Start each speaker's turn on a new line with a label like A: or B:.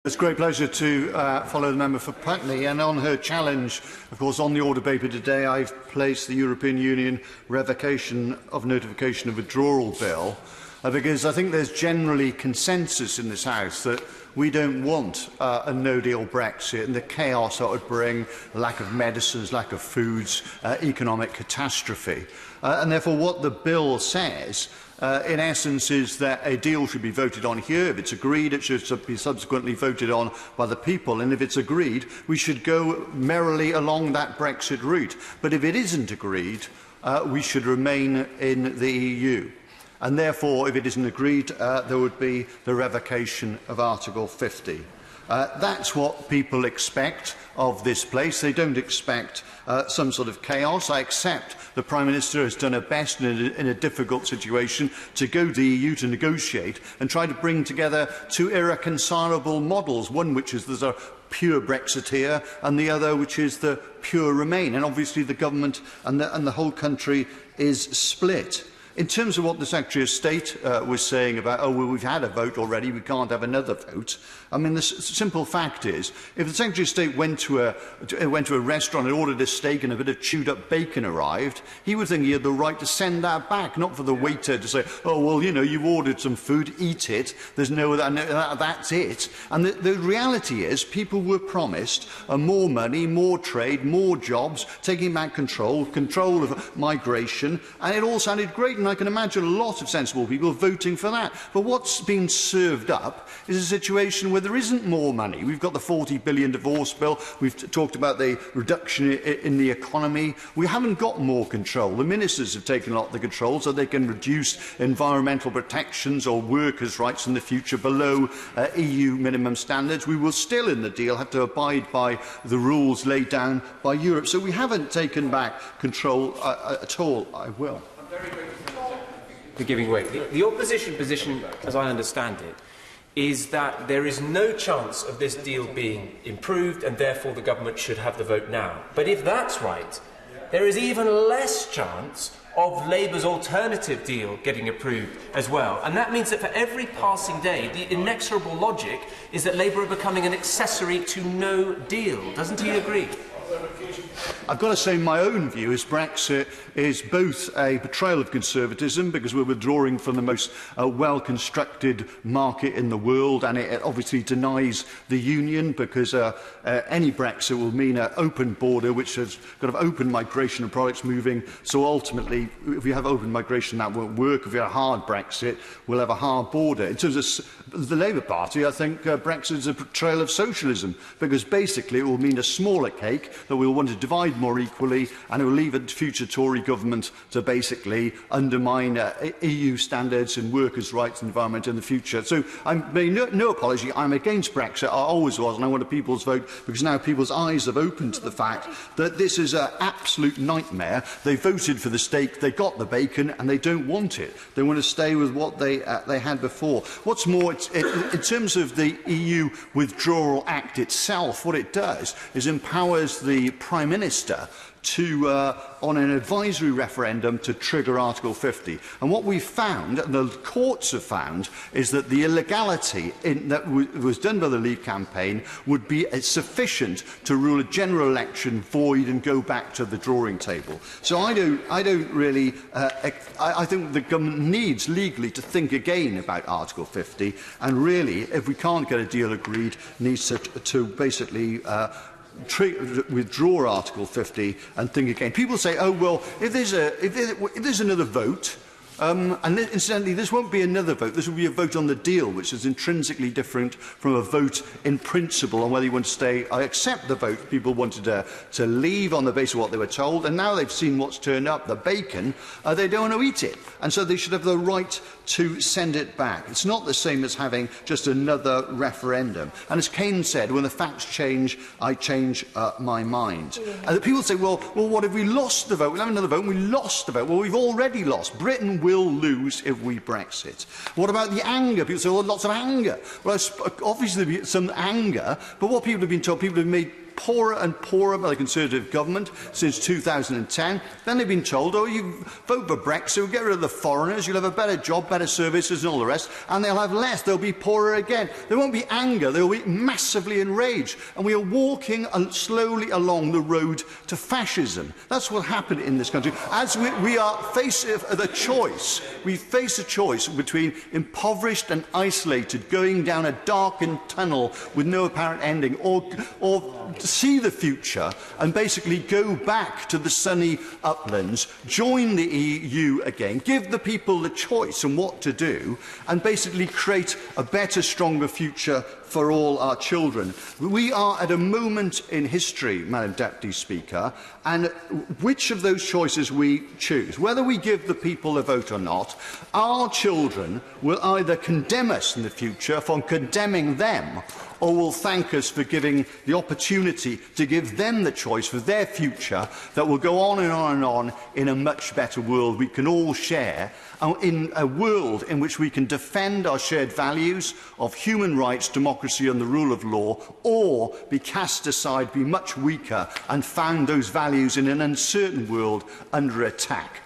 A: It's a great pleasure to follow the member for Putney, and on her challenge, of course, on the order paper today, I've placed the European Union Revocation of Notification of Withdrawal Bill, because I think there's generally consensus in this House that we don't want a no-deal Brexit and the chaos that would bring, lack of medicines, lack of foods, economic catastrophe. And therefore what the bill says in essence is that a deal should be voted on here. If it's agreed, it should be subsequently voted on by the people. And if it's agreed, we should go merrily along that Brexit route. But if it isn't agreed, we should remain in the EU. And therefore, if it isn't agreed, there would be the revocation of Article 50. That's what people expect of this place. They don't expect some sort of chaos. I accept the Prime Minister has done her best in a difficult situation to go to the EU to negotiate and try to bring together two irreconcilable models, one which is there's a pure Brexiteer and the other which is the pure Remain. And obviously the government and the whole country is split. In terms of what the Secretary of State was saying about, oh, well, we've had a vote already, we can't have another vote. I mean, the simple fact is, if the Secretary of State went to a restaurant and ordered a steak and a bit of chewed-up bacon arrived, he would think he had the right to send that back, not for the waiter to say, oh, well, you know, you've ordered some food, eat it, there's no that's it. And the reality is, people were promised more money, more trade, more jobs, taking back control of migration, and it all sounded great. And I can imagine a lot of sensible people voting for that. But what's been served up is a situation where there isn't more money. We've got the £40 billion divorce bill. We've talked about the reduction in the economy. We haven't got more control. The ministers have taken a lot of the control so they can reduce environmental protections or workers' rights in the future below EU minimum standards. We will still, in the deal, have to abide by the rules laid down by Europe. So we haven't taken back control at all. I will.
B: For giving way. The opposition position, as I understand it, is that there is no chance of this deal being improved and therefore the government should have the vote now. But if that's right, there is even less chance of Labour's alternative deal getting approved as well. And that means that for every passing day, the inexorable logic is that Labour are becoming an accessory to no deal. Doesn't he agree?
A: I've got to say my own view is Brexit is both a betrayal of conservatism because we're withdrawing from the most well-constructed market in the world, and it obviously denies the union because any Brexit will mean an open border which has got open migration and products moving. So ultimately, if we have open migration, that won't work. If we have a hard Brexit, we'll have a hard border. In terms of the Labour Party, I think Brexit is a betrayal of socialism because basically it will mean a smaller cake that we'll want to divide more equally, and it will leave a future Tory government to basically undermine EU standards and workers' rights and environment in the future. So I'm making no apology. I'm against Brexit. I always was, and I want a people's vote because now people's eyes have opened to the fact that this is an absolute nightmare. They voted for the steak, they got the bacon, and they don't want it. They want to stay with what they had before. What's more, in terms of the EU Withdrawal Act itself, what it does is empowers the Prime Minister to, on an advisory referendum to trigger Article 50. And what we've found, and the courts have found, is that the illegality that was done by the Leave campaign would be sufficient to rule a general election void and go back to the drawing table. So I don't really, I think the government needs legally to think again about Article 50, and really, if we can't get a deal agreed, needs to basically withdraw Article 50 and think again. People say, oh, well, if there's another vote, and incidentally, this won't be another vote. This will be a vote on the deal, which is intrinsically different from a vote in principle on whether you want to stay. I accept the vote. People wanted to leave on the basis of what they were told, and now they've seen what's turned up, the bacon, they don't want to eat it. And so they should have the right to send it back. It's not the same as having just another referendum. And as Keynes said, when the facts change, I change my mind. And people say, well, what if we lost the vote? We'll have another vote, and we lost the vote. Well, we've already lost. Britain will lose if we Brexit. What about the anger? People say, well, lots of anger. Well, obviously there'll be some anger, but what people have been told, people have made poorer and poorer by the Conservative government since 2010. Then they've been told, oh, you vote for Brexit, we'll get rid of the foreigners, you'll have a better job, better services and all the rest, and they'll have less, they'll be poorer again. There won't be anger, they'll be massively enraged. And we are walking slowly along the road to fascism. That's what happened in this country. As we are faced the choice, we face a choice between impoverished and isolated, going down a darkened tunnel with no apparent ending, or see the future and basically go back to the sunny uplands, join the EU again, give the people the choice on what to do, and basically create a better, stronger future for all our children. We are at a moment in history, Madam Deputy Speaker, and which of those choices we choose, whether we give the people a vote or not, our children will either condemn us in the future for condemning them, or will thank us for giving the opportunity to give them the choice for their future that will go on and on and on in a much better world we can all share, in a world in which we can defend our shared values of human rights, democracy and the rule of law, or be cast aside, be much weaker and found those values in an uncertain world under attack.